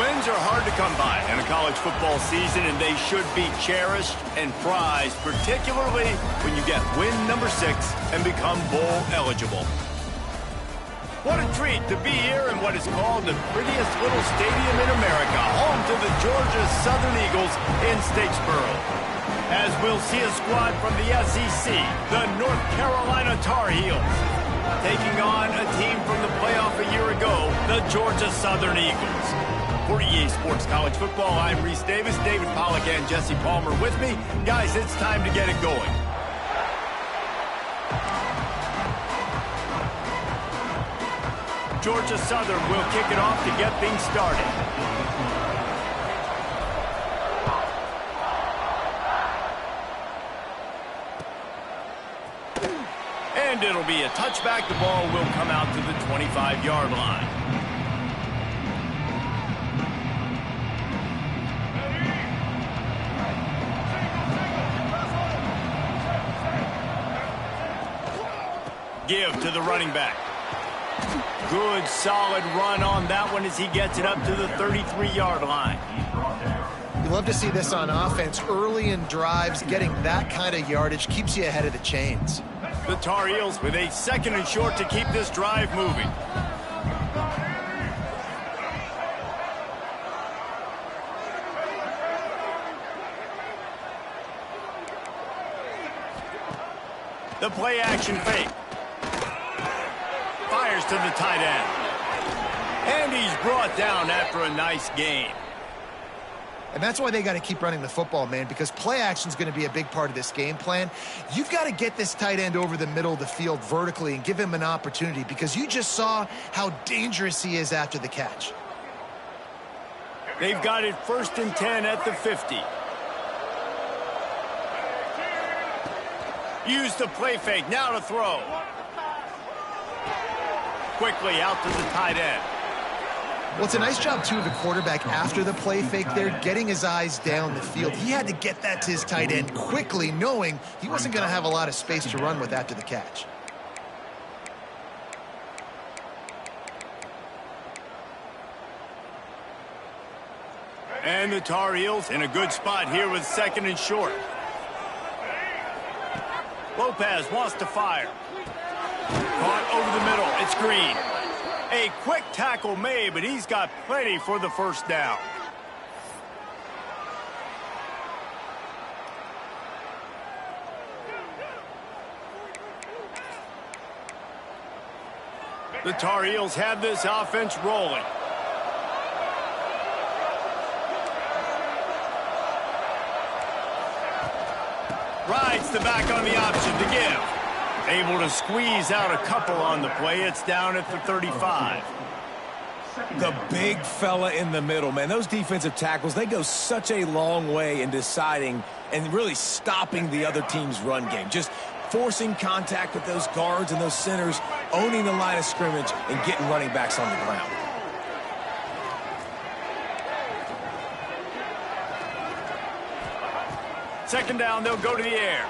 Wins are hard to come by in a college football season, and they should be cherished and prized, particularly when you get win number 6 and become bowl eligible. What a treat to be here in what is called the prettiest little stadium in America, home to the Georgia Southern Eagles in Statesboro. As we'll see a squad from the SEC, the North Carolina Tar Heels, taking on a team from the playoff a year ago, the Georgia Southern Eagles. For EA Sports College Football, I'm Reese Davis, David Pollack, and Jesse Palmer with me. Guys, it's time to get it going. Georgia Southern will kick it off to get things started. And it'll be a touchback. The ball will come out to the 25-yard line. Give to the running back. Good, solid run on that one as he gets it up to the 33-yard line. You love to see this on offense. Early in drives, getting that kind of yardage keeps you ahead of the chains. The Tar Heels with a 2nd and short to keep this drive moving. The play action fake. Fires to the tight end. And he's brought down after a nice gain. And that's why they got to keep running the football, man, because play action is going to be a big part of this game plan. You've got to get this tight end over the middle of the field vertically and give him an opportunity, because you just saw how dangerous he is after the catch. They've got it 1st and 10 at the 50. Use the play fake, now to throw. Quickly out to the tight end. Well, it's a nice job, too, of the quarterback after the play fake there, getting his eyes down the field. He had to get that to his tight end quickly, knowing he wasn't going to have a lot of space to run with after the catch. And the Tar Heels in a good spot here with 2nd and short. Lopez wants to fire. Caught over the middle. It's Green. A quick tackle made, but he's got plenty for the first down. The Tar Heels have this offense rolling. Rides the back on the option to give. Able to squeeze out a couple on the play. It's down at the 35. The big fella in the middle, man. Those defensive tackles, they go such a long way in deciding and really stopping the other team's run game. Just forcing contact with those guards and those centers, owning the line of scrimmage, and getting running backs on the ground. Second down, they'll go to the air.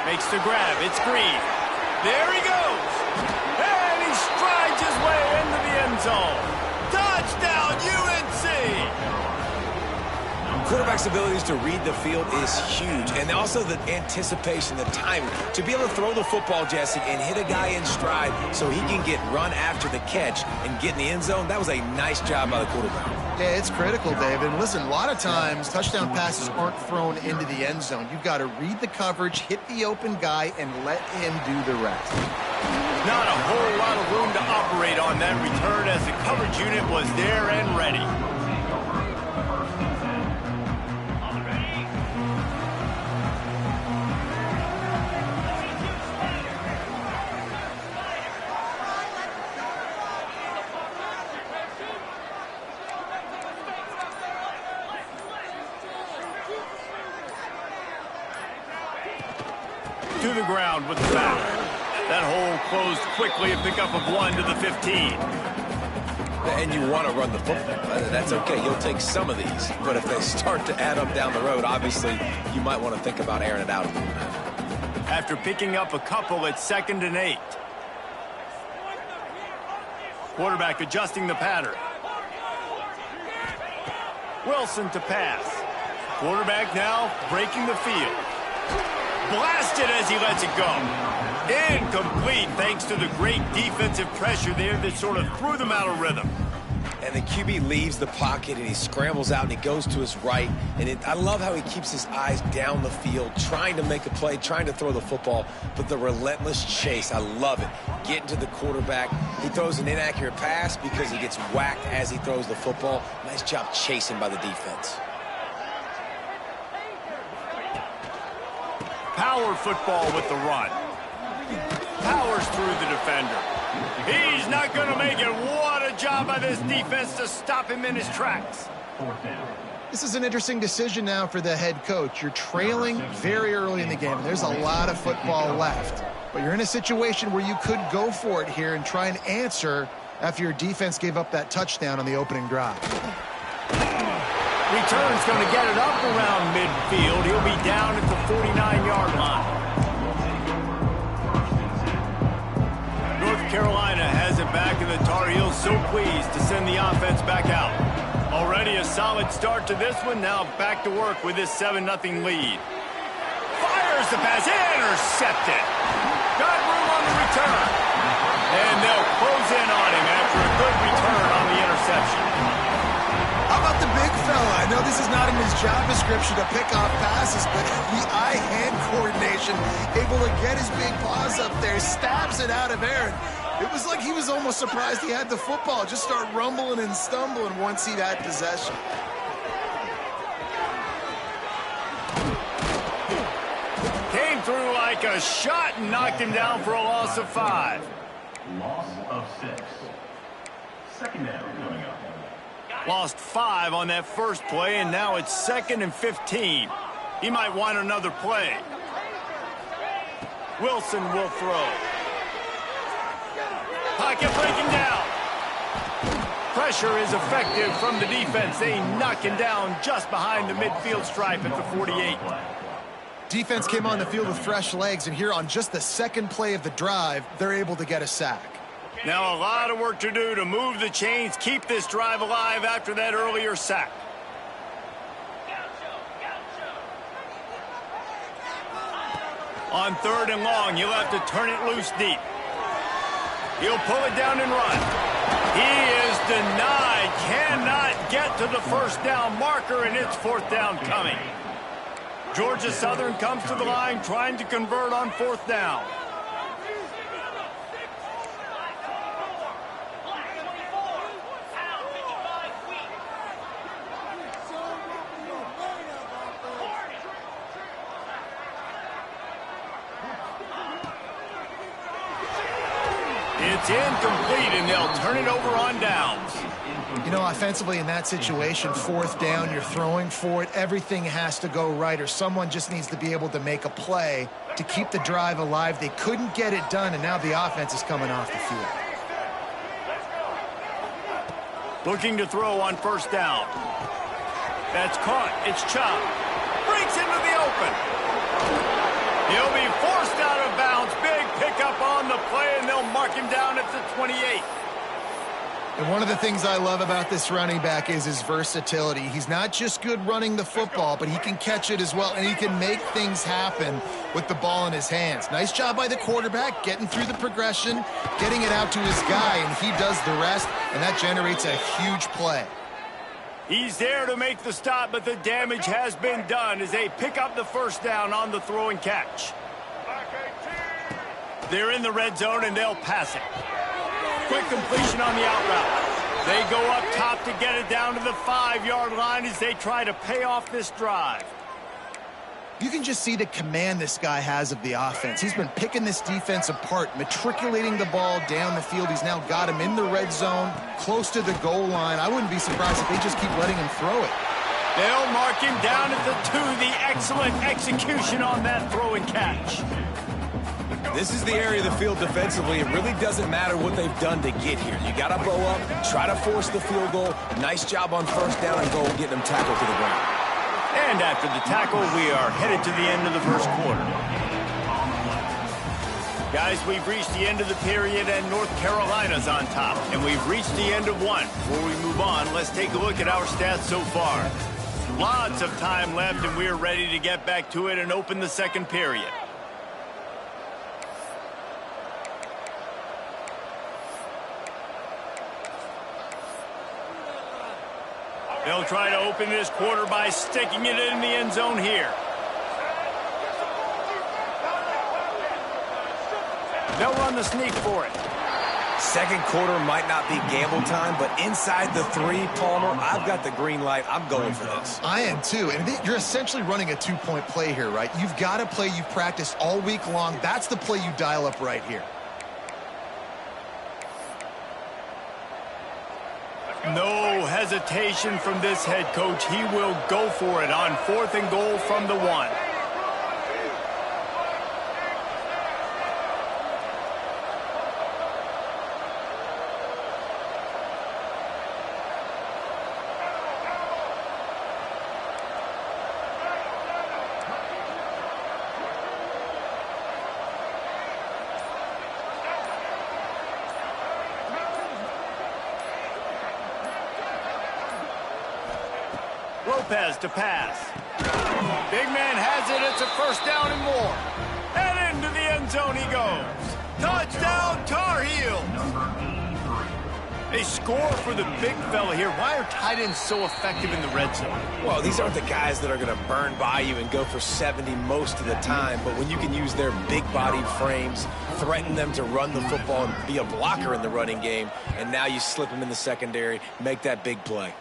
Makes the grab. It's Green. There he goes. And he strides his way into the end zone. Touchdown, UNC! Quarterback's abilities to read the field is huge, and also the anticipation, the timing. To be able to throw the football, Jesse, and hit a guy in stride so he can get run after the catch and get in the end zone, that was a nice job by the quarterback. Yeah, it's critical, David. Listen, a lot of times touchdown passes aren't thrown into the end zone. You've got to read the coverage, hit the open guy, and let him do the rest. Not a whole lot of room to operate on that return as the coverage unit was there and ready. To the ground with the back. That hole closed quickly, a pickup of 1 to the 15. And you want to run the football. That's okay. You'll take some of these. But if they start to add up down the road, obviously, you might want to think about airing it out a little bit. After picking up a couple, it's 2nd and 8. Quarterback adjusting the pattern. Wilson to pass. Quarterback now breaking the field. Blasted as he lets it go. Incomplete thanks to the great defensive pressure there that sort of threw them out of rhythm. And the QB leaves the pocket, and he scrambles out, and he goes to his right. And I love how he keeps his eyes down the field, trying to make a play, trying to throw the football, but the relentless chase, I love it. Getting to the quarterback. He throws an inaccurate pass because he gets whacked as he throws the football. Nice job chasing by the defense. Power football with the run. Powers through the defender. He's not going to make it. What a job by this defense to stop him in his tracks. This is an interesting decision now for the head coach. You're trailing very early in the game. There's a lot of football left. But you're in a situation where you could go for it here and try and answer after your defense gave up that touchdown on the opening drive. Return's going to get it up around midfield. He'll be down at the 49-yard line. North Carolina has it back, and the Tar Heels so pleased to send the offense back out. Already a solid start to this one. Now back to work with this 7-0 lead. Fires the pass. Intercepted. Got room on the return. And they'll close in on him after a good return on the interception. How about the big fella? I know this is not in his job description to pick off passes, but the eye-hand coordination, able to get his big paws up there, stabs it out of air. It was like he was almost surprised he had the football. Just start rumbling and stumbling once he had possession. Came through like a shot and knocked him down for a loss of 5. Loss of 6. Second down coming up. Lost 5 on that first play, and now it's 2nd and 15. He might want another play. Wilson will throw. Pocket breaking down. Pressure is effective from the defense. They knock him down just behind the midfield stripe at the 48. Defense came on the field with fresh legs, and here on just the second play of the drive, they're able to get a sack. Now a lot of work to do to move the chains, keep this drive alive after that earlier sack. On 3rd and long, he'll have to turn it loose deep. He'll pull it down and run. He is denied, cannot get to the first down marker, and it's 4th down coming. Georgia Southern comes to the line trying to convert on 4th down. It's incomplete, and they'll turn it over on downs. You know, offensively in that situation, 4th down, you're throwing for it. Everything has to go right, or someone just needs to be able to make a play to keep the drive alive. They couldn't get it done, and now the offense is coming off the field. Looking to throw on 1st down. That's caught. It's Chubb. Breaks into the open. He'll be forced out of bounds. Big pickup on the play, and they'll mark him down at the 28. And one of the things I love about this running back is his versatility. He's not just good running the football, but he can catch it as well, and he can make things happen with the ball in his hands. Nice job by the quarterback, getting through the progression, getting it out to his guy, and he does the rest, and that generates a huge play. He's there to make the stop, but the damage has been done as they pick up the 1st down on the throw and catch. They're in the red zone, and they'll pass it. Quick completion on the out route. They go up top to get it down to the 5-yard line as they try to pay off this drive. You can just see the command this guy has of the offense. He's been picking this defense apart, matriculating the ball down the field. He's now got him in the red zone, close to the goal line. I wouldn't be surprised if they just keep letting him throw it. They'll mark him down at the 2. The excellent execution on that throw and catch. This is the area of the field defensively. It really doesn't matter what they've done to get here. You got to bow up, try to force the field goal. Nice job on 1st down and goal, getting them tackled to the ground. And after the tackle, we are headed to the end of the 1st quarter. Guys, we've reached the end of the period, and North Carolina's on top. And we've reached the end of one. Before we move on, let's take a look at our stats so far. Lots of time left, and we're ready to get back to it and open the second period. They'll try to open this quarter by sticking it in the end zone here. They'll run the sneak for it. Second quarter might not be gamble time, but inside the 3, Palmer, I've got the green light. I'm going for this. I am too. And you're essentially running a 2-point play here, right? You've got a play you've practiced all week long. That's the play you dial up right here. No hesitation from this head coach. He will go for it on 4th and goal from the 1. Lopez to pass. Big man has it. It's a first down and more. And into the end zone he goes. Touchdown, Tar Heels. They score for the big fella here. Why are tight ends so effective in the red zone? Well, these aren't the guys that are going to burn by you and go for 70 most of the time, but when you can use their big-bodied frames, threaten them to run the football and be a blocker in the running game, and now you slip them in the secondary, make that big play.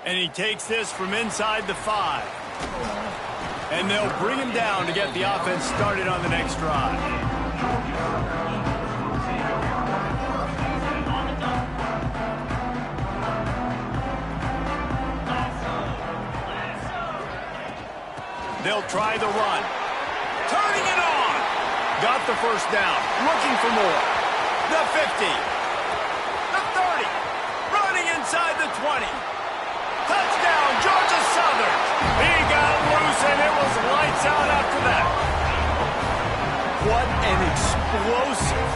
And he takes this from inside the 5. And they'll bring him down to get the offense started on the next drive. They'll try the run. Turning it on. Got the first down. Looking for more. The 50. The 30. Running inside the 20. Touchdown, Georgia Southern. He got loose, and it was lights out after that. What an explosive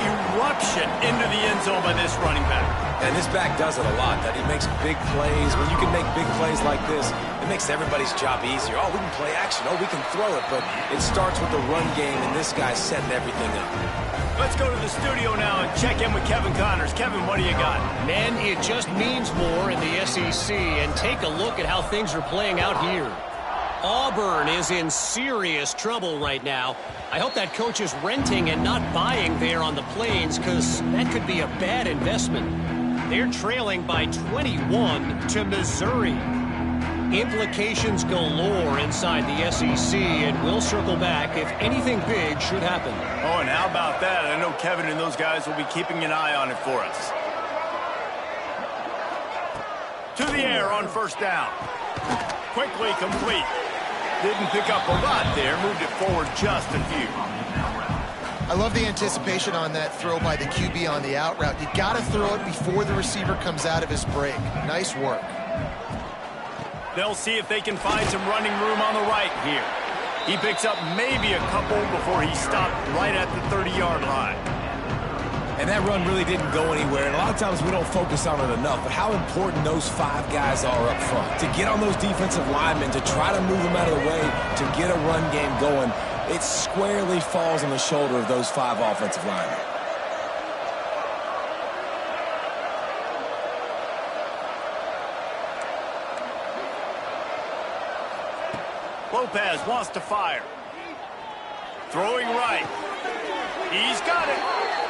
eruption into the end zone by this running back. And this back does it a lot, that he makes big plays. When you can make big plays like this, it makes everybody's job easier. Oh, we can play action. Oh, we can throw it. But it starts with the run game, and this guy's setting everything up. Let's go to the studio now and check in with Kevin Connors. Kevin, what do you got? Man, it just means more in the SEC, and take a look at how things are playing out here. Auburn is in serious trouble right now. I hope that coach is renting and not buying there on the Plains, because that could be a bad investment. They're trailing by 21 to Missouri. Implications galore inside the SEC, and we'll circle back if anything big should happen. Oh, and how about that? I know Kevin and those guys will be keeping an eye on it for us. To the air on first down. Quickly complete. Didn't pick up a lot there. Moved it forward just a few. I love the anticipation on that throw by the QB on the out route. You got to throw it before the receiver comes out of his break. Nice work. They'll see if they can find some running room on the right here. He picks up maybe a couple before he stopped right at the 30-yard line. And that run really didn't go anywhere. And a lot of times we don't focus on it enough, but how important those 5 guys are up front. To get on those defensive linemen, to try to move them out of the way, to get a run game going, it squarely falls on the shoulder of those 5 offensive linemen. Lopez wants to fire. Throwing right. He's got it.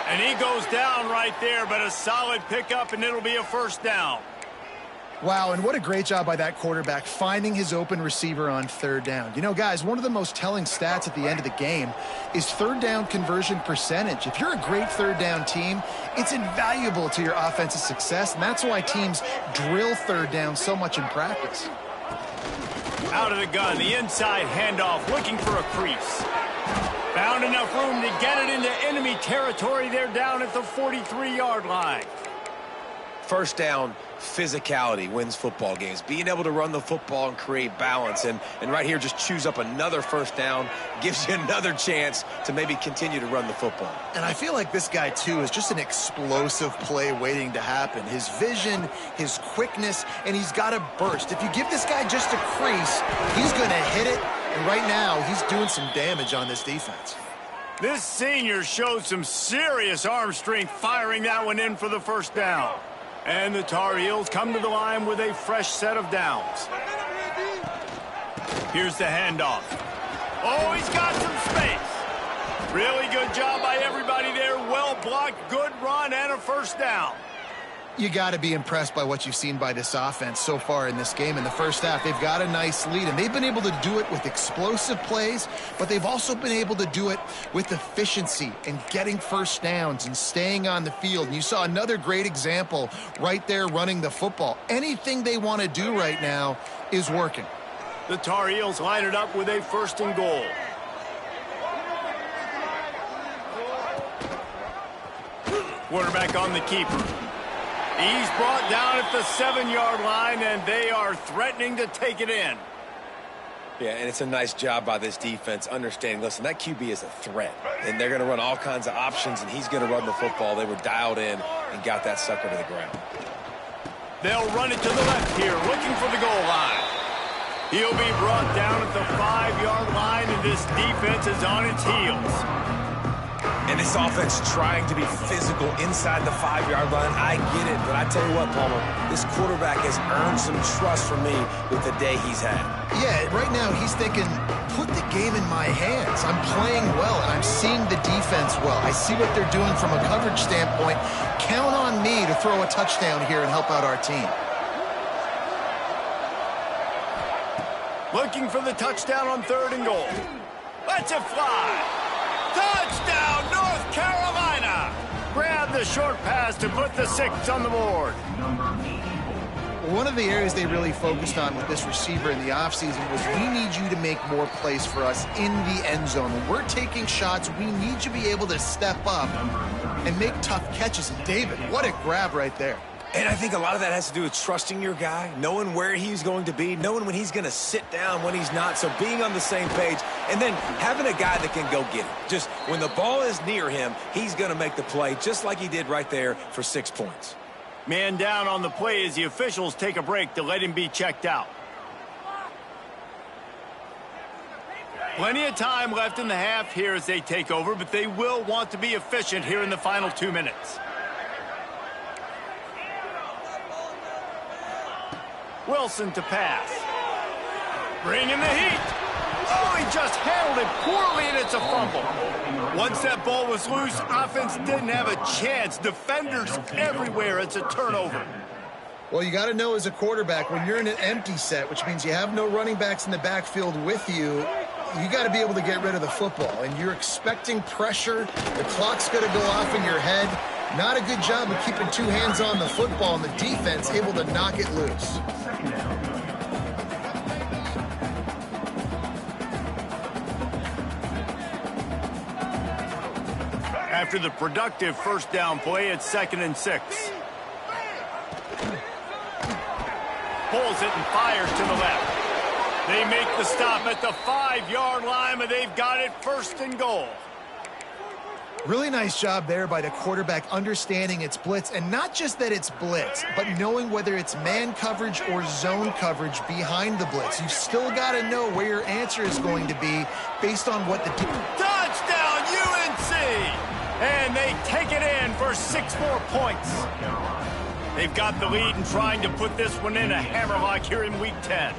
And he goes down right there, but a solid pickup, and it'll be a first down. Wow, and what a great job by that quarterback finding his open receiver on third down. You know, guys, one of the most telling stats at the end of the game is third down conversion percentage. If you're a great third down team, it's invaluable to your offensive success, and that's why teams drill third down so much in practice. Out of the gun, the inside handoff, looking for a crease. Found enough room to get it into enemy territory. They're down at the 43-yard line. First down physicality wins football games. Being able to run the football and create balance. And right here, just choose up another first down, gives you another chance to maybe continue to run the football. And I feel like this guy, too, is just an explosive play waiting to happen. His vision, his quickness, and he's got a burst. If you give this guy just a crease, he's going to hit it. And right now, he's doing some damage on this defense. This senior showed some serious arm strength firing that one in for the first down. And the Tar Heels come to the line with a fresh set of downs. Here's the handoff. Oh, he's got some space. Really good job by everybody there. Well blocked, good run, and a first down. You got to be impressed by what you've seen by this offense so far in this game. In the first half, they've got a nice lead, and they've been able to do it with explosive plays, but they've also been able to do it with efficiency and getting first downs and staying on the field. And you saw another great example right there running the football. Anything they want to do right now is working. The Tar Heels line it up with a 1st and goal. Quarterback on the keeper. He's brought down at the 7-yard line, and they are threatening to take it in. Yeah, and it's a nice job by this defense understanding, listen, that QB is a threat, and they're going to run all kinds of options, and he's going to run the football. They were dialed in and got that sucker to the ground. They'll run it to the left here, looking for the goal line. He'll be brought down at the 5-yard line, and this defense is on its heels. And this offense trying to be physical inside the 5-yard line. I get it, but I tell you what, Palmer, this quarterback has earned some trust from me with the day he's had. Yeah, right now he's thinking, put the game in my hands. I'm playing well, and I'm seeing the defense well. I see what they're doing from a coverage standpoint. Count on me to throw a touchdown here and help out our team. Looking for the touchdown on 3rd and goal. Let's it fly. Touchdown, North Carolina! Grab the short pass to put the 6 on the board. One of the areas they really focused on with this receiver in the offseason was we need you to make more plays for us in the end zone. When we're taking shots, we need you to be able to step up and make tough catches. And David, what a grab right there. And I think a lot of that has to do with trusting your guy, knowing where he's going to be, knowing when he's going to sit down, when he's not. So being on the same page, and then having a guy that can go get it. Just when the ball is near him, he's going to make the play, just like he did right there for 6 points. Man down on the play as the officials take a break to let him be checked out. Plenty of time left in the half here as they take over, but they will want to be efficient here in the final 2 minutes. Wilson to pass. Bringing the heat. Oh, he just handled it poorly, and it's a fumble. Once that ball was loose, offense didn't have a chance. Defenders everywhere. It's a turnover. Well, you got to know as a quarterback, when you're in an empty set, which means you have no running backs in the backfield with you, you got to be able to get rid of the football. And you're expecting pressure. The clock's going to go off in your head. Not a good job of keeping 2 hands on the football, and the defense able to knock it loose. After the productive first down play, it's 2nd and 6. Pulls it and fires to the left. They make the stop at the 5-yard line, and they've got it 1st and goal. Really nice job there by the quarterback understanding it's blitz, and not just that it's blitz, but knowing whether it's man coverage or zone coverage behind the blitz. You've still got to know where your answer is going to be based on what the... Touchdown, UNC! And they take it in for 6 more points. They've got the lead and trying to put this one in a hammerlock here in Week 10.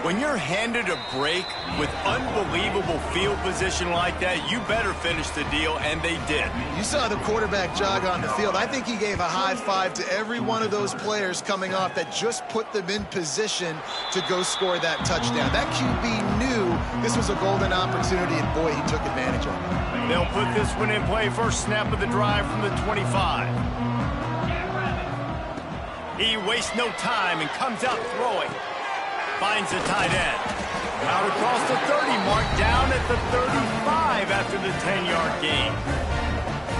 When you're handed a break with unbelievable field position like that, you better finish the deal, and they did. You saw the quarterback jog on the field. I think he gave a high five to every one of those players coming off that just put them in position to go score that touchdown. That QB knew this was a golden opportunity, and boy, he took advantage of it. They'll put this one in play. First snap of the drive from the 25. He wastes no time and comes out throwing. Finds the tight end. Out across the 30 mark, down at the 35 after the 10-yard gain.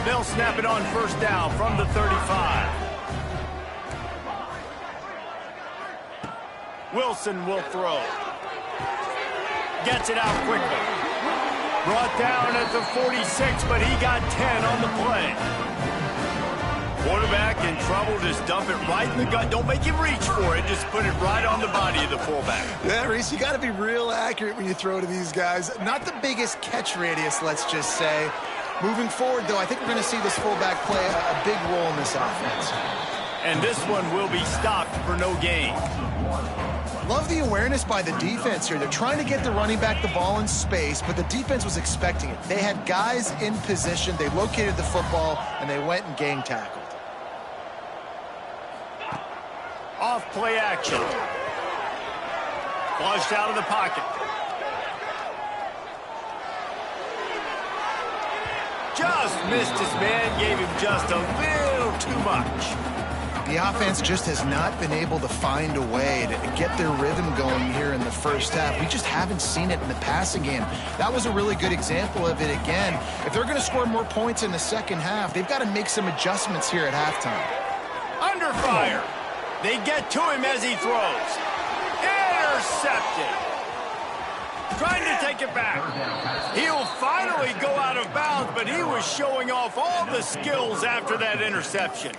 They'll snap it on first down from the 35. Wilson will throw. Gets it out quickly. Brought down at the 46, but he got 10 on the play. Quarterback in trouble, just dump it right in the gut. Don't make him reach for it. Just put it right on the body of the fullback. Yeah, Reese, you got to be real accurate when you throw to these guys. Not the biggest catch radius, let's just say. Moving forward, though, I think we're going to see this fullback play a big role in this offense. And this one will be stopped for no gain. Love the awareness by the defense here. They're trying to get the running back the ball in space, but the defense was expecting it. They had guys in position. They located the football, and they went and gang tackled. Off play action. Flushed out of the pocket. Just missed his man, gave him just a little too much. The offense just has not been able to find a way to get their rhythm going here in the first half. We just haven't seen it in the passing game. That was a really good example of it again. If they're going to score more points in the second half, they've got to make some adjustments here at halftime. Under fire. They get to him as he throws. Intercepted. Trying to take it back. He'll finally go out of bounds, but he was showing off all the skills after that interception.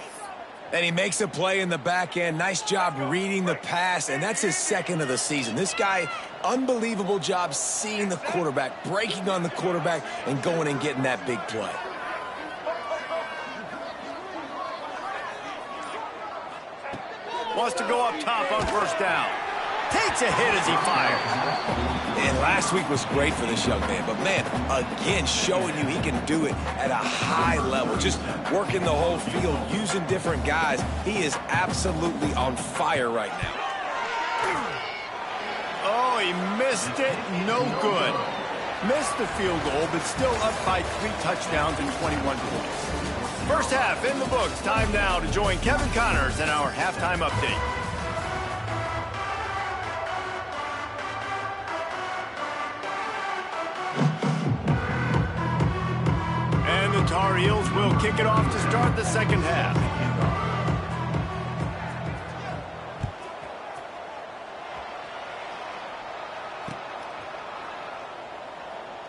And he makes a play in the back end. Nice job reading the pass, and that's his second of the season. This guy, unbelievable job seeing the quarterback, breaking on the quarterback, and going and getting that big play. Wants to go up top on first down. Takes a hit as he fires. And last week was great for this young man. But, man, again, showing you he can do it at a high level. Just working the whole field, using different guys. He is absolutely on fire right now. Oh, he missed it. No good. Missed the field goal, but still up by 3 touchdowns and 21 points. First half in the books. Time now to join Kevin Connors in our halftime update. And the Tar Heels will kick it off to start the second half.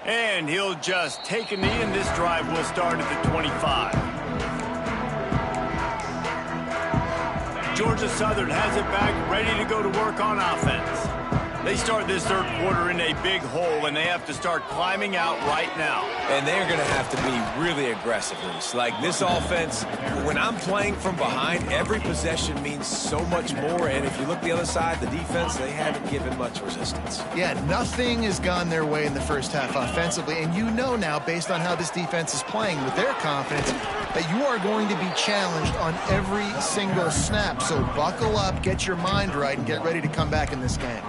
And he'll just take a knee, and this drive will start at the 25. Georgia Southern has it back, ready to go to work on offense. They start this third quarter in a big hole, and they have to start climbing out right now. And they're going to have to be really aggressive. Like this offense, when I'm playing from behind, every possession means so much more. And if you look the other side, the defense, they haven't given much resistance. Yeah, nothing has gone their way in the first half offensively. And you know now, based on how this defense is playing with their confidence, that you are going to be challenged on every single snap. So buckle up, get your mind right, and get ready to come back in this game.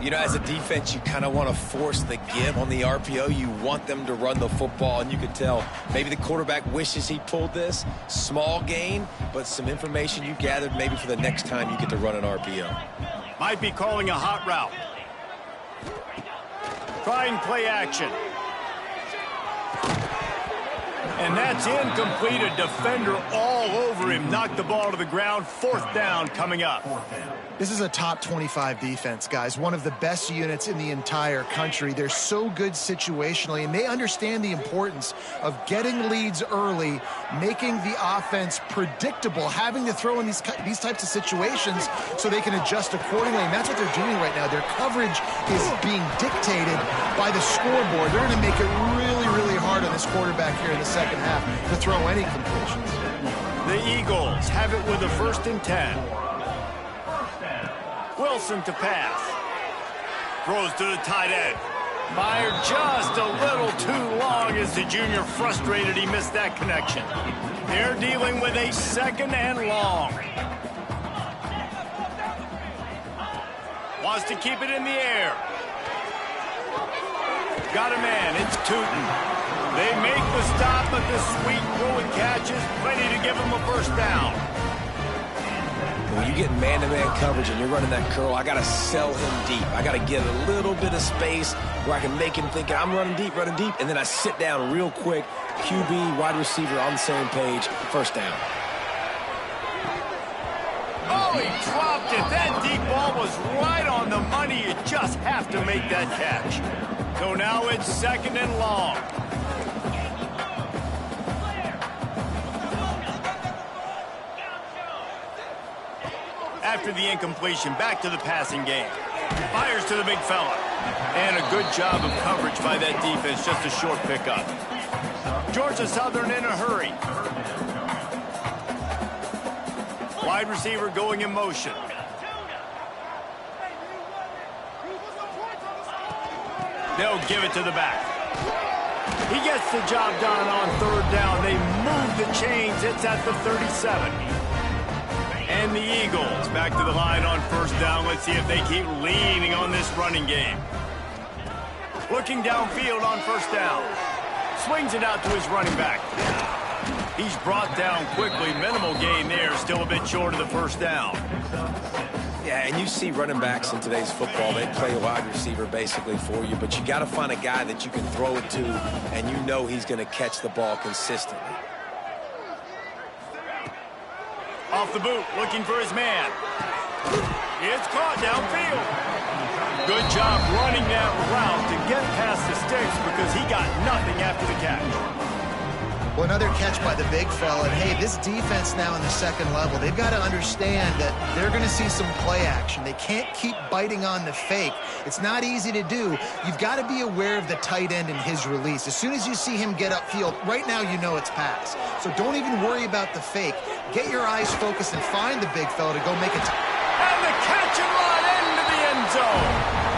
You know, as a defense, you kind of want to force the give on the RPO. You want them to run the football, and you could tell maybe the quarterback wishes he pulled this. Small gain, but some information you gathered maybe for the next time you get to run an RPO. Might be calling a hot route. Trying play action. And that's incomplete. A defender all over him. Knocked the ball to the ground. Fourth down coming up. This is a top 25 defense, guys. One of the best units in the entire country. They're so good situationally, and they understand the importance of getting leads early, making the offense predictable, having to throw in these types of situations so they can adjust accordingly. And that's what they're doing right now. Their coverage is being dictated by the scoreboard. They're going to make it really, really hard on this quarterback here in the second half to throw any completions. The Eagles have it with a 1st and 10. Wilson to pass. Throws to the tight end. Fired just a little too long as the junior frustrated he missed that connection. They're dealing with a 2nd and long. Wants to keep it in the air. Got a man. It's Tootin. They make the stop, but the sweet throw and catch is plenty to give him a first down. When you get man-to-man coverage and you're running that curl, I got to sell him deep. I got to get a little bit of space where I can make him think I'm running deep, and then I sit down real quick. QB, wide receiver on the same page, first down. Oh, Oh, he dropped it. That deep ball was right on the money. You just have to make that catch. So now it's 2nd and long. After the incompletion, back to the passing game. Fires to the big fella. And a good job of coverage by that defense. Just a short pickup. Georgia Southern in a hurry. Wide receiver going in motion. They'll give it to the back. He gets the job done on 3rd down. They move the chains. It's at the 37. And the Eagles back to the line on 1st down. Let's see if they keep leaning on this running game. Looking downfield on 1st down. Swings it out to his running back. He's brought down quickly. Minimal gain there. Still a bit short of the 1st down. Yeah, and you see running backs in today's football, they play wide receiver basically for you, but you got to find a guy that you can throw it to, and you know he's going to catch the ball consistently. Off the boot, looking for his man. It's caught downfield. Good job running that route to get past the sticks because he got nothing after the catch. Well, another catch by the big fella. And, hey, this defense now in the 2nd level, they've got to understand that they're going to see some play action. They can't keep biting on the fake. It's not easy to do. You've got to be aware of the tight end and his release. As soon as you see him get upfield, right now you know it's pass. So don't even worry about the fake. Get your eyes focused and find the big fella to go make it. And the catch and run into the end zone.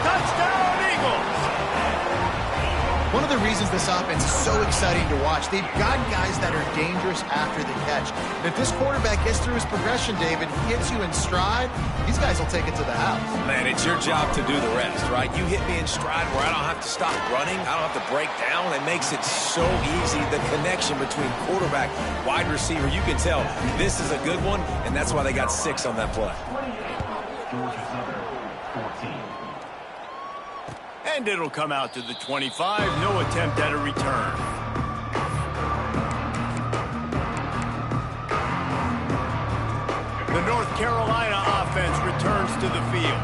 Touchdown, Eagles. One of the reasons this offense is so exciting to watch, they've got guys that are dangerous after the catch. And if this quarterback gets through his progression, David, he hits you in stride, these guys will take it to the house. Man, it's your job to do the rest, right? You hit me in stride where I don't have to stop running. I don't have to break down. It makes it so easy. The connection between quarterback, wide receiver, you can tell this is a good one, and that's why they got 6 on that play. Georgia Southern, 14. And it'll come out to the 25. No attempt at a return. The North Carolina offense returns to the field.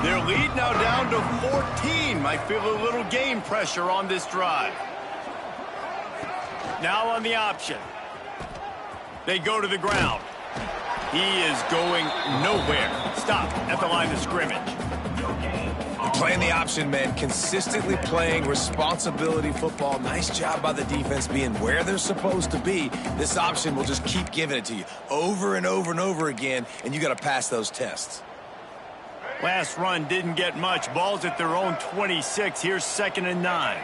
Their lead now down to 14. Might feel a little game pressure on this drive. Now on the option. They go to the ground. He is going nowhere. Stop at the line of scrimmage. Playing the option, man. Consistently playing responsibility football. Nice job by the defense being where they're supposed to be. This option will just keep giving it to you over and over and over again, and you got to pass those tests. Last run didn't get much. Ball's at their own 26. Here's 2nd and 9.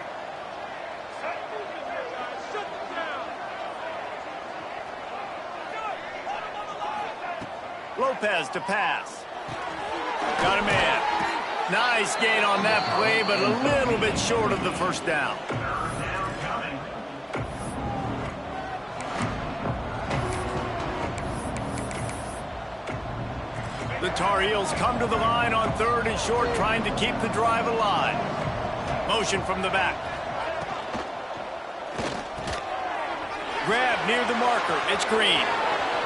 Lopez to pass. Got a man. Nice gain on that play, but a little bit short of the 1st down. The Tar Heels come to the line on 3rd and short, trying to keep the drive alive. Motion from the back. Grab near the marker. It's Green.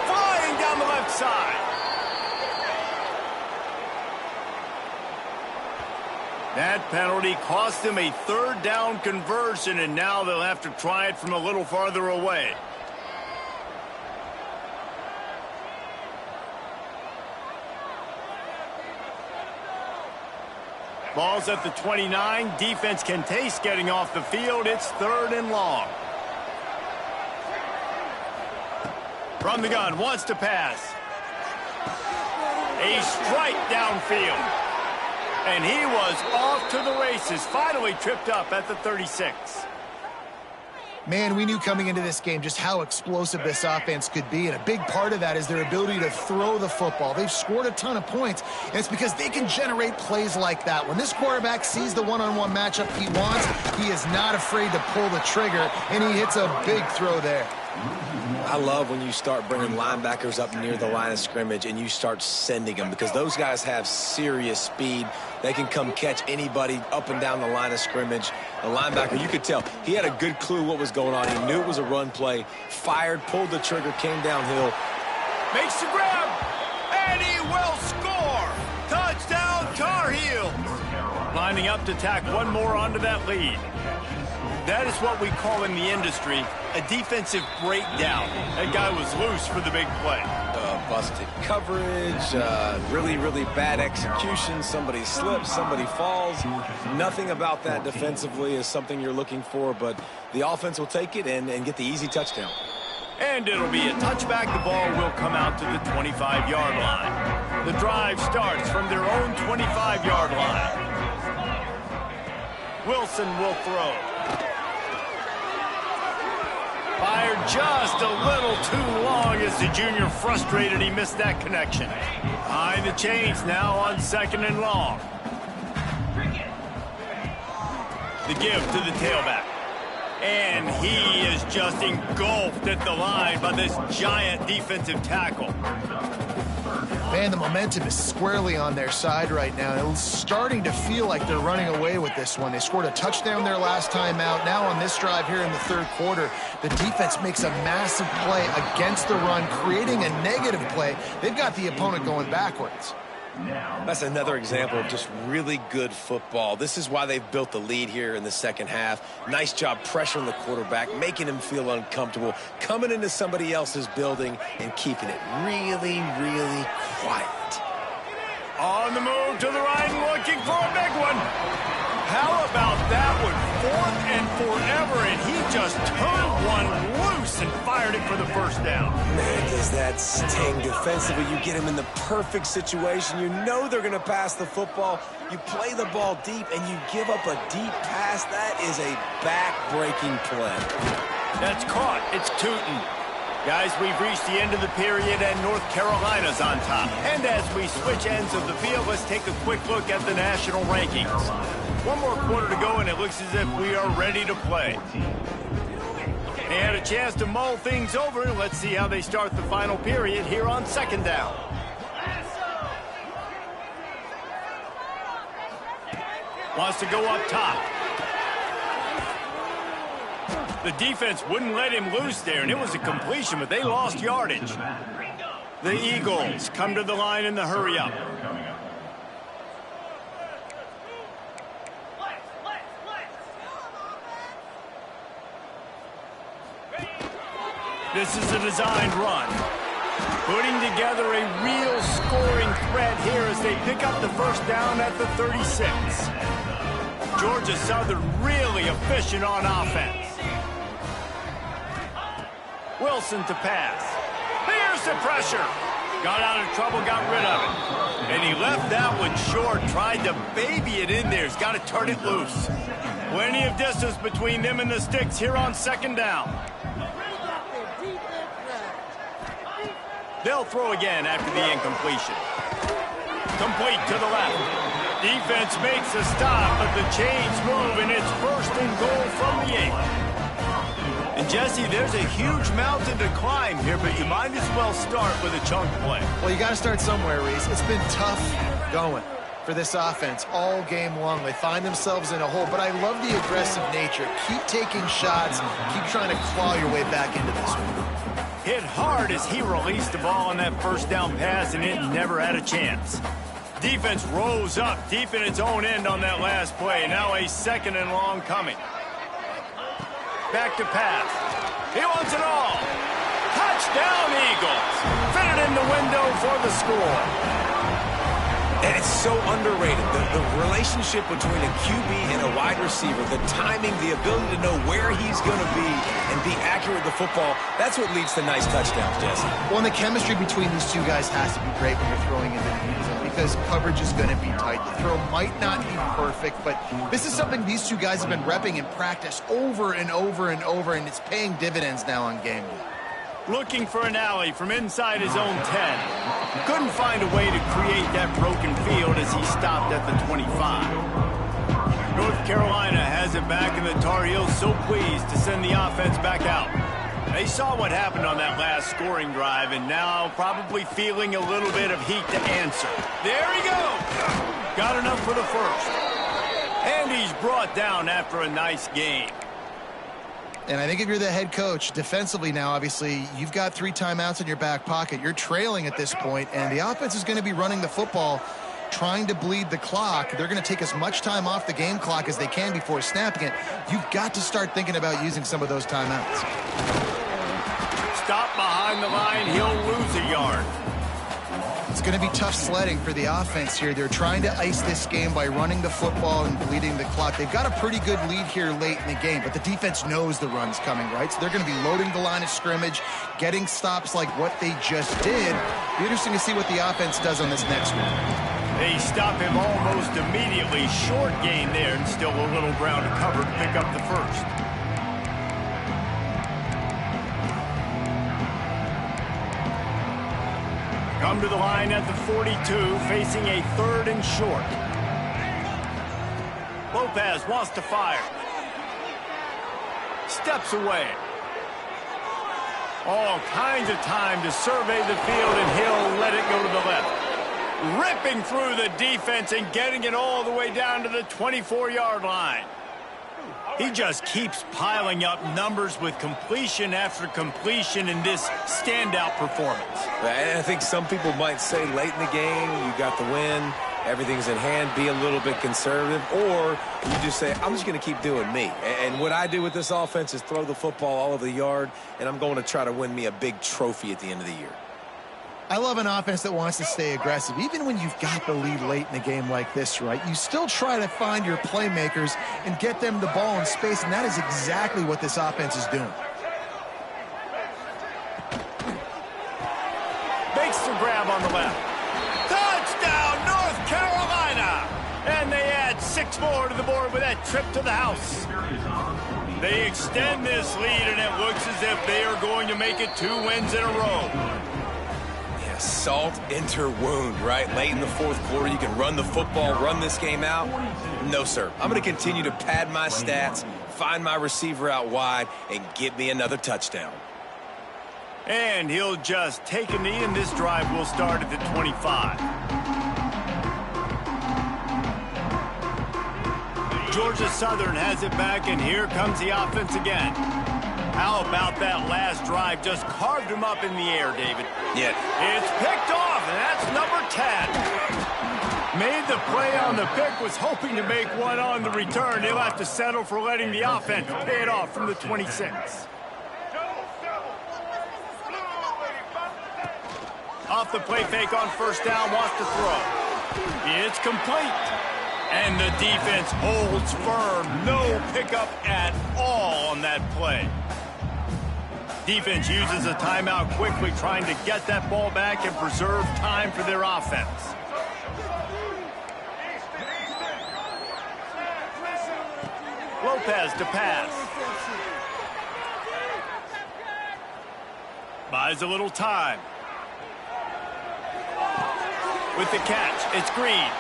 Flying down the left side. That penalty cost them a 3rd down conversion, and now they'll have to try it from a little farther away. Ball's at the 29. Defense can taste getting off the field. It's 3rd and long. From the gun, wants to pass. A strike downfield. And he was off to the races. Finally tripped up at the 36. Man, we knew coming into this game just how explosive this offense could be, and a big part of that is their ability to throw the football. They've scored a ton of points, and it's because they can generate plays like that. When this quarterback sees the one-on-one matchup he wants, he is not afraid to pull the trigger, and he hits a big throw there. I love when you start bringing linebackers up near the line of scrimmage and you start sending them, because those guys have serious speed. They can come catch anybody up and down the line of scrimmage. The linebacker, you could tell, he had a good clue what was going on. He knew it was a run play, fired, pulled the trigger, came downhill. Makes the grab, And he will score! Touchdown, Tar Heel! Lining up to tack one more onto that lead. That is what we call in the industry a defensive breakdown. That guy was loose for the big play. Busted coverage, really, really bad execution. Somebody slips, somebody falls. Nothing about that defensively is something you're looking for, but the offense will take it and get the easy touchdown. And it'll be a touchback. The ball will come out to the 25-yard line. The drive starts from their own 25-yard line. Wilson will throw. Fired just a little too long as the junior frustrated he missed that connection. Behind the chains now on 2nd and long. The give to the tailback. And he is just engulfed at the line by this giant defensive tackle. Man, the momentum is squarely on their side right now. It's starting to feel like they're running away with this one. They scored a touchdown their last time out. Now on this drive here in the 3rd quarter, the defense makes a massive play against the run, creating a negative play. They've got the opponent going backwards. That's another example of just really good football. This is why they've built the lead here in the 2nd half. Nice job pressuring the quarterback, making him feel uncomfortable, coming into somebody else's building and keeping it really, really quiet. On the move to the right, looking for a big one. How about that one? 4th and forever, and he just turned one loose and fired it for the first down. Man, does that sting defensively. You get him in the perfect situation. You know they're going to pass the football. You play the ball deep, and you give up a deep pass. That is a back-breaking play. That's caught. It's Tootin. Guys, we've reached the end of the period, and North Carolina's on top. And as we switch ends of the field, let's take a quick look at the national rankings. One more quarter to go, and it looks as if we are ready to play. They had a chance to mull things over. Let's see how they start the final period here on 2nd down. Wants to go up top. The defense wouldn't let him loose there, and it was a completion, but they lost yardage. The Eagles come to the line in the hurry-up. This is a designed run. Putting together a real scoring threat here as they pick up the first down at the 36. Georgia Southern really efficient on offense. Wilson to pass. Here's the pressure. Got out of trouble, got rid of it. And he left that one short, tried to baby it in there. He's got to turn it loose. Plenty of distance between them and the sticks here on 2nd down. They'll throw again after the incompletion. Complete to the left. Defense makes a stop, but the chains move, and it's 1st and goal from the 8. And Jesse, there's a huge mountain to climb here, but you might as well start with a chunk play. Well, you got to start somewhere, Reese. It's been tough going for this offense all game long. They find themselves in a hole, but I love the aggressive nature. Keep taking shots. Keep trying to claw your way back into this one. Hit hard as he released the ball on that 1st down pass, and it never had a chance. Defense rose up deep in its own end on that last play. Now a 2nd and long coming. Back to pass. He wants it all. Touchdown, Eagles. Fitted in the window for the score. And it's so underrated. The relationship between a QB and a wide receiver, the timing, the ability to know where he's going to be and be accurate with the football, that's what leads to nice touchdowns, Jesse. Well, and the chemistry between these two guys has to be great when you're throwing into the end zone because coverage is going to be tight. The throw might not be perfect, but this is something these two guys have been repping in practice over and over and over, and it's paying dividends now on game day. Looking for an alley from inside his own 10. Couldn't find a way to create that broken field as he stopped at the 25. North Carolina has it back, and the Tar Heels so pleased to send the offense back out. They saw what happened on that last scoring drive, and now probably feeling a little bit of heat to answer. There he goes! Got enough for the first. And he's brought down after a nice game. And I think if you're the head coach, defensively now, obviously, you've got 3 timeouts in your back pocket. You're trailing at this point, and the offense is going to be running the football, trying to bleed the clock. They're going to take as much time off the game clock as they can before snapping it. You've got to start thinking about using some of those timeouts. Stop behind the line. He'll lose a yard. It's going to be tough sledding for the offense here. They're trying to ice this game by running the football and bleeding the clock. They've got a pretty good lead here late in the game, but the defense knows the run's coming, right? So they're going to be loading the line of scrimmage, getting stops like what they just did. Be interesting to see what the offense does on this next one. They stop him almost immediately. Short gain there, and still a little ground to cover to pick up the first. Come to the line at the 42, facing a 3rd and short. Lopez wants to fire. Steps away. All kinds of time to survey the field, and he'll let it go to the left. Ripping through the defense and getting it all the way down to the 24-yard line. He just keeps piling up numbers with completion after completion in this standout performance. And I think some people might say late in the game, you got the win, everything's in hand, be a little bit conservative, or you just say, I'm just going to keep doing me. And what I do with this offense is throw the football all over the yard, and I'm going to try to win me a big trophy at the end of the year. I love an offense that wants to stay aggressive. Even when you've got the lead late in a game like this, right, you still try to find your playmakers and get them the ball in space, and that is exactly what this offense is doing. Makes the grab on the left. Touchdown, North Carolina! And they add 6 more to the board with that trip to the house. They extend this lead, and it looks as if they are going to make it 2 wins in a row. Salt enter wound, right? Late in the 4th quarter, you can run the football, run this game out. No, sir. I'm going to continue to pad my stats, find my receiver out wide, and get me another touchdown. And he'll just take a knee, and this drive will start at the 25. Georgia Southern has it back, and here comes the offense again. How about that last drive? Just carved him up in the air, David. Yeah. It's picked off, and that's number 10. Made the play on the pick, was hoping to make one on the return. He'll have to settle for letting the offense pay it off from the 26. Off the play fake on 1st down, wants to throw. It's complete. And the defense holds firm. No pickup at all on that play. Defense uses a timeout quickly, trying to get that ball back and preserve time for their offense. Lopez to pass. Buys a little time. With the catch, it's Green.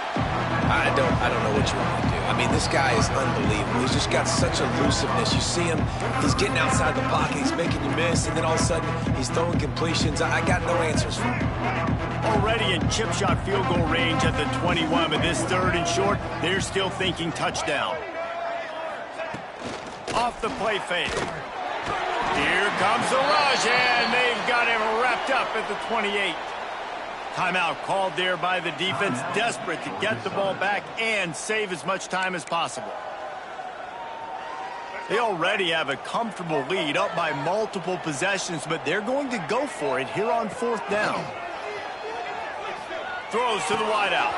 I don't know what you want to do. I mean, this guy is unbelievable. He's just got such elusiveness. You see him, he's getting outside the pocket, he's making you miss, and then all of a sudden, he's throwing completions. I got no answers for him. Already in chip shot field goal range at the 21, but this 3rd and short, they're still thinking touchdown. Off the play fake. Here comes the rush, and they've got him wrapped up at the 28. Timeout called there by the defense, desperate to get the ball back and save as much time as possible. They already have a comfortable lead, up by multiple possessions, but they're going to go for it here on 4th down. Throws to the wideout.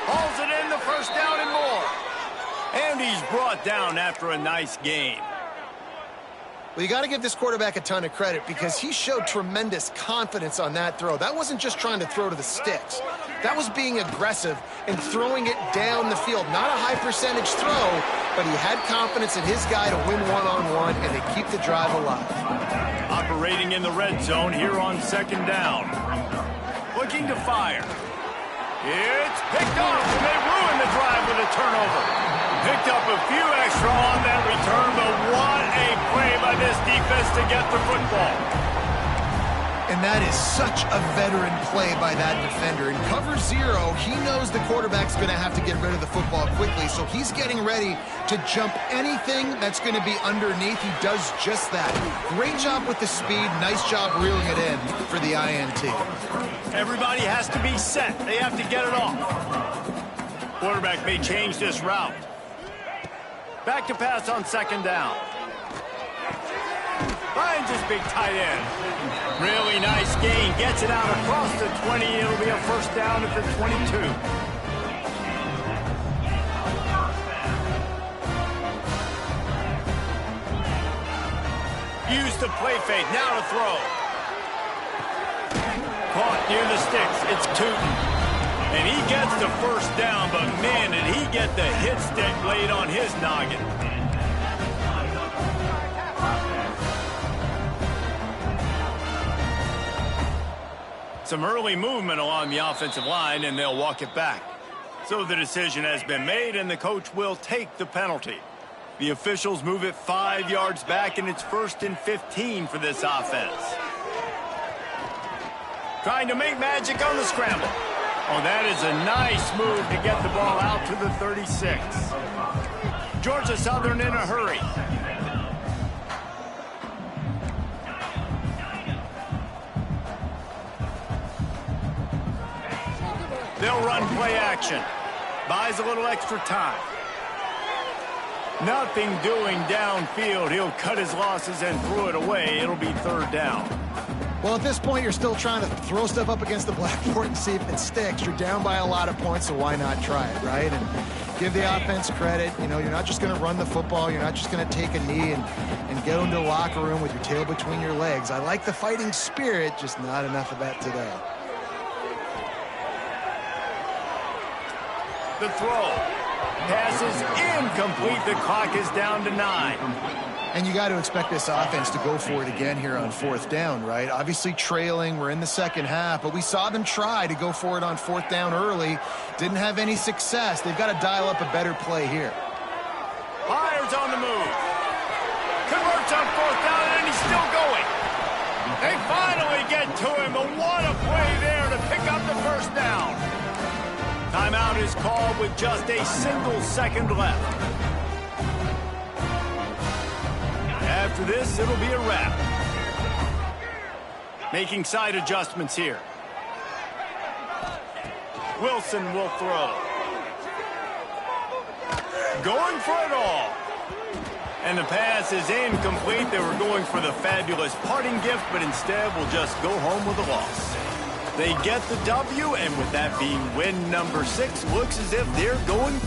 Hauls it in, the 1st down and more. And he's brought down after a nice gain. Well, you got to give this quarterback a ton of credit because he showed tremendous confidence on that throw. That wasn't just trying to throw to the sticks. That was being aggressive and throwing it down the field. Not a high percentage throw, but he had confidence in his guy to win one-on-one and to keep the drive alive. Operating in the red zone here on 2nd down. Looking to fire. It's picked off, and they ruin the drive with a turnover. Picked up a few extra on that return, but what a play by this defense to get the football. And that is such a veteran play by that defender. In cover 0, he knows the quarterback's going to have to get rid of the football quickly, so he's getting ready to jump anything that's going to be underneath. He does just that. Great job with the speed. Nice job reeling it in for the INT. Everybody has to be set. They have to get it off. Quarterback may change this route. Back to pass on 2nd down. Finds his big tight end. Really nice gain. Gets it out across the 20. It'll be a 1st down at the 22. Use the play fake. Now to throw. Caught near the sticks. It's Tootin. And he gets the 1st down, but man, did he get the hit stick laid on his noggin. Some early movement along the offensive line, and they'll walk it back. So the decision has been made, and the coach will take the penalty. The officials move it 5 yards back, and it's 1st and 15 for this offense. Trying to make magic on the scramble. Oh, that is a nice move to get the ball out to the 36. Georgia Southern in a hurry. They'll run play action. Buys a little extra time. Nothing doing downfield. He'll cut his losses and throw it away. It'll be 3rd down. Well, at this point, you're still trying to throw stuff up against the blackboard and see if it sticks. You're down by a lot of points, so why not try it, right? And give the offense credit. You know, you're not just going to run the football. You're not just going to take a knee and get into the locker room with your tail between your legs. I like the fighting spirit, just not enough of that today. The throw. Pass is incomplete. The clock is down to 9. And you got to expect this offense to go for it again here on 4th down, right? Obviously trailing. We're in the 2nd half, but we saw them try to go for it on 4th down early. Didn't have any success. They've got to dial up a better play here. Myers on the move. Converts on 4th down, and he's still going. They finally get to him, but what a play there to pick up the 1st down. Timeout is called with just a single second left. After this, it'll be a wrap. Making side adjustments here. Wilson will throw. Going for it all. And the pass is incomplete. They were going for the fabulous parting gift, but instead will just go home with a loss. They get the W, and with that being win number 6, looks as if they're going